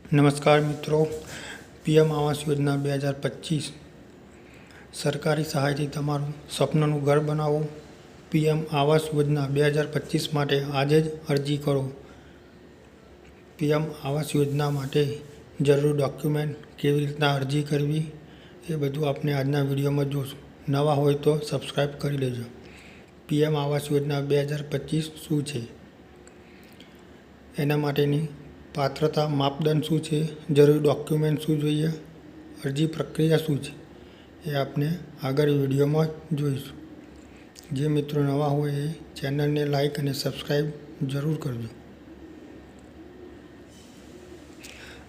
નમસ્કાર મિત્રો, પીએમ આવાસ યોજના 2025 સરકારી સહાયથી તમારું સપનાનું ઘર બનાવો. પીએમ આવાસ યોજના 2025 માટે આજે જ અરજી કરો. પીએમ આવાસ યોજના માટે જરૂરી ડોક્યુમેન્ટ, કેવી રીતના અરજી કરવી એ બધું આપણે આજના વિડીયોમાં જોઈશું. નવા હોય તો સબસ્ક્રાઈબ કરી લેજો. પીએમ આવાસ યોજના 2025 શું છે, એના માટેની પાત્રતા માપદંડ શું છે, જરૂરી ડોક્યુમેન્ટ શું જોઈએ, અરજી પ્રક્રિયા શું છે, એ આપણે આગળ વિડીયોમાં જોઈશું. જે મિત્રો નવા હોય એ ચેનલને લાઈક અને સબસ્ક્રાઈબ જરૂર કરજો.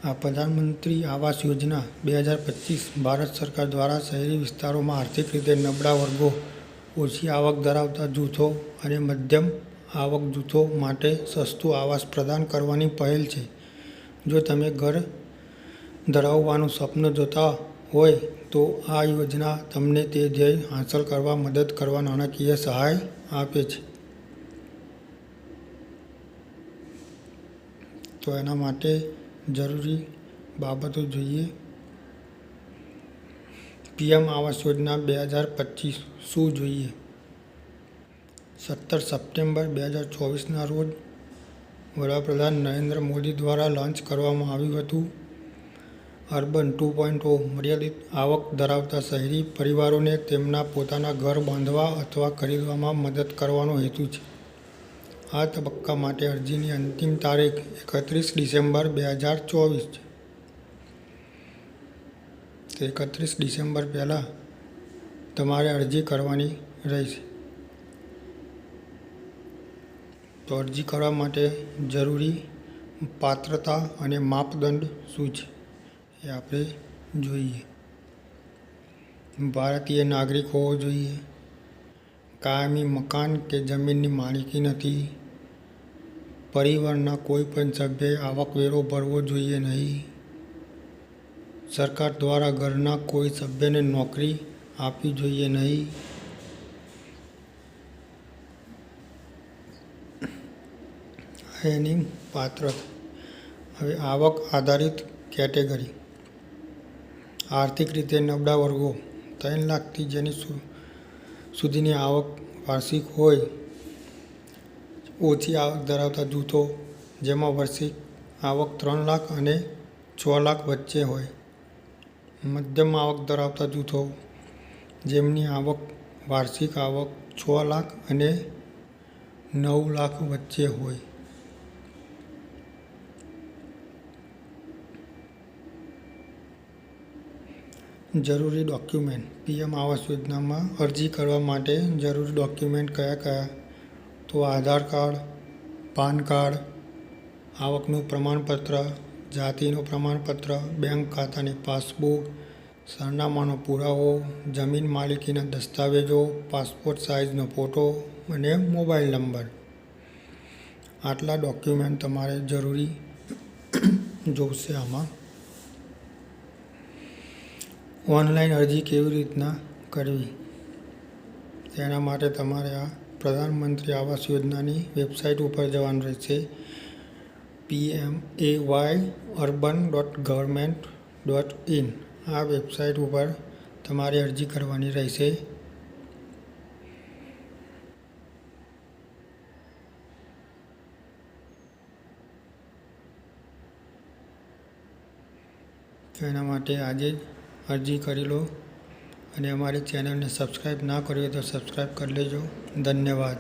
આ પ્રધાનમંત્રી આવાસ યોજના 2025 ભારત સરકાર દ્વારા શહેરી વિસ્તારોમાં આર્થિક રીતે નબળા વર્ગો, ઓછી આવક ધરાવતા જૂથો અને મધ્યમ આવક જૂથો માટે સસ્તું આવાસ પ્રદાન કરવાની પહેલ છે. જો તમે ઘર ધરાવવાનું સપનું જોતા હોય તો આ યોજના તમને તે ધ્યેય હાંસલ કરવા મદદ કરવા નાણાકીય સહાય આપે છે. તો એના માટે જરૂરી બાબતો જોઈએ. પીએમ આવાસ યોજના 2025 શું જોઈએ? 17 સપ્ટેમ્બર 2024ના રોજ વડાપ્રધાન નરેન્દ્ર મોદી દ્વારા લોન્ચ કરવામાં આવ્યું હતું. અર્બન 2.0 મર્યાદિત આવક ધરાવતા શહેરી પરિવારોને તેમના પોતાના ઘર બાંધવા અથવા ખરીદવામાં મદદ કરવાનો હેતુ છે. આ તબક્કા માટે અરજીની અંતિમ તારીખ 31 ડિસેમ્બર 2024 છે. 31 ડિસેમ્બર પહેલાં તમારે અરજી કરવાની રહેશે. તો અરજી કરવા માટે જરૂરી પાત્રતા અને માપદંડ શું છે એ આપણે જોઈએ. ભારતીય નાગરિક હોવો જોઈએ, કાયમી મકાન કે જમીનની માલિકી નથી, પરિવારના કોઈ પણ સભ્યએ આવકવેરો ભરવો જોઈએ નહીં, સરકાર દ્વારા ઘરના કોઈ સભ્યને નોકરી આપવી જોઈએ નહીં, એની પાત્રતા. હવે આવક આધારિત કેટેગરી. આર્થિક રીતે નબળા વર્ગો 3 લાખથી જેની સુધીની આવક વાર્ષિક હોય, ઓછી આવક ધરાવતા જૂથો જેમાં વાર્ષિક આવક 3 લાખ અને 6 લાખ વચ્ચે હોય, મધ્યમ આવક ધરાવતા જૂથો જેમની આવક વાર્ષિક આવક 6 લાખ અને 9 લાખ વચ્ચે હોય. જરૂરી ડોક્યુમેન્ટ. પીએમ આવાસ યોજનામાં અરજી કરવા માટે જરૂરી ડોક્યુમેન્ટ કયા? તો આધાર કાર્ડ, પાન કાર્ડ, આવકનું પ્રમાણપત્ર, જાતિનું પ્રમાણપત્ર, બેંક ખાતાની પાસબુક, સરનામાનો પુરાવો, જમીન માલિકીના દસ્તાવેજો, પાસપોર્ટ સાઇઝનો ફોટો અને મોબાઈલ નંબર. આટલા ડોક્યુમેન્ટ તમારે જરૂરી જોશે. આમાં ઓનલાઈન અરજી કેવી રીતના કરવી, તેના માટે તમારે આ પ્રધાનમંત્રી આવાસ યોજનાની વેબસાઇટ ઉપર જવાનું રહેશે. pmayurban.government.in આ વેબસાઇટ ઉપર તમારે અરજી કરવાની રહેશે. તો એના માટે આજે જ અરજી કરી લો અને અમારી ચેનલને સબસ્ક્રાઈબ ના કરી હોય તો સબસ્ક્રાઈબ કરી લેજો. ધન્યવાદ.